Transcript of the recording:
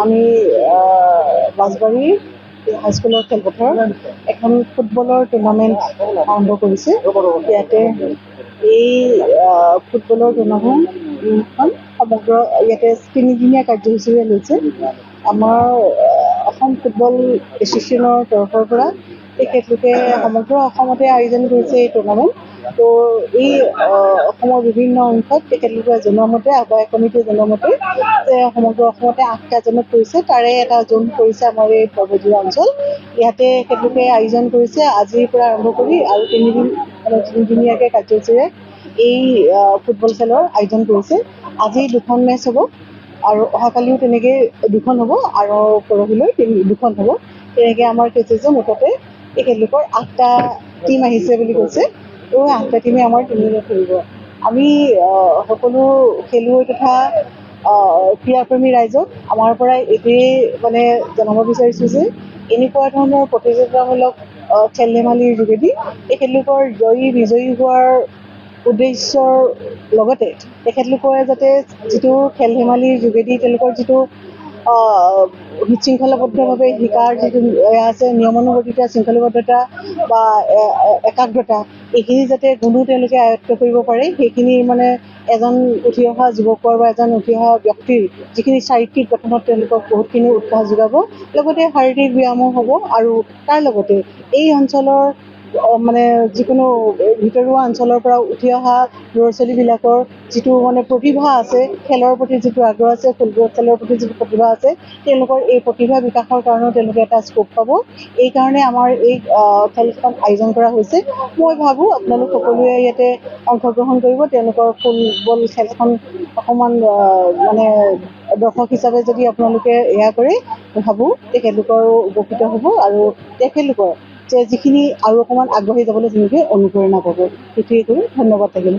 আমি বাঁশবাৰী হাইস্কুলৰ খেলপথাৰত এখন ফুটবলৰ টুৰ্ণামেণ্ট আৰম্ভ কৰিছে। ইয়াতে এই ফুটবলৰ টুৰ্ণামেণ্টখন সমগ্ৰ ইয়াতে 3দিনীয়া কাৰ্যসূচীৰে লৈছে। আমাৰ অসম ফুটবল এছ'চিয়েশ্যনৰ তৰফৰ পৰা তেখেতলোকে সমগ্ৰ অসমতে আয়োজন কৰিছে এই টুৰ্ণামেণ্ট। তো এই অসমৰ বিভিন্ন অংশত তেখেতলোকে জনোৱা মতে, আহ্বায়ক কমিটিয়ে জনোৱা মতে যে সমগ্ৰ অসমতে 8টা জোনত কৰিছে, তাৰে এটা জোন কৰিছে আমাৰ এই পৰ্বতীয়া অঞ্চল। ইয়াতে তেখেতলোকে আয়োজন কৰিছে আজিৰ পৰা আৰম্ভ কৰি আৰু 3দিনীয়াকৈ কাৰ্যসূচীৰে এই ফুটবল খেলৰ আয়োজন কৰিছে। আজি 2খন মেচ হ'ব আৰু অহাকালিও তেনেকৈ 2খন হ'ব আৰু পৰহিলৈ 2খন হ'ব। তেনেকৈ আমাৰ কৈছে যে মুঠতে তেখেতলোকৰ 8টা টীম আহিছে বুলি কৈছে। তো 8টা টীমে আমাৰ 3 দিনত খেলিব। আমি সকলো খেলুৱৈ তথা ক্ৰীড়াপ্ৰেমী ৰাইজক আমাৰ পৰা এইটোৱেই জনাব বিচাৰিছোঁ যে এনেকুৱা ধৰণৰ প্ৰতিযোগিতামূলক খেল ধেমালিৰ যোগেদি তেখেতলোকৰ বিজয়ী হোৱাৰ উদ্দেশ্যৰ লগতে তেখেতলোকে যাতে যিটো খেল ধেমালিৰ যোগেদি তেওঁলোকৰ যিটো শৃংখলাবদ্ধভাৱে শিকাৰ যিটো আছে, নিয়মানুৱৰ্তিতা, শৃংখলাবদ্ধতা বা একাগ্ৰতা, এইখিনি যাতে গুণো তেওঁলোকে আয়ত্ব কৰিব পাৰে। সেইখিনি এজন উঠি অহা যুৱকৰ বা এজন উঠি অহা ব্যক্তিৰ যিখিনি চাৰিত্ৰিক গঠনত তেওঁলোকক বহুতখিনি উৎসাহ যোগাব, লগতে শাৰীৰিক ব্যায়ামো হ'ব। আৰু তাৰ লগতে এই অঞ্চলৰ যিকোনো ভিতৰুৱা অঞ্চলৰ পৰা উঠি অহা ল'ৰা ছোৱালীবিলাকৰ যিটো প্ৰতিভা আছে, খেলৰ প্ৰতি যিটো আগ্ৰহ আছে, ফুটবল খেলৰ প্ৰতি যিটো প্ৰতিভা আছে, তেওঁলোকৰ এই প্ৰতিভা বিকাশৰ কাৰণেও তেওঁলোকে এটা স্কোপ পাব। এইকাৰণে আমাৰ এই খেলখন আয়োজন কৰা হৈছে। মই ভাবোঁ আপোনালোক সকলোৱে ইয়াতে অংশগ্ৰহণ কৰিব। তেওঁলোকৰ ফুটবল খেলখন অকণমান দৰ্শক হিচাপে যদি আপোনালোকে কৰে, মই ভাবোঁ তেখেতলোকৰো উপকৃত হ'ব আৰু তেখেতলোকৰ যে যিখিনি আৰু অকণমান আগবাঢ়ি যাবলৈ তেওঁলোকে অনুপ্ৰেৰণা পাব। সেইটোৱে কৰি ধন্যবাদ থাকিল।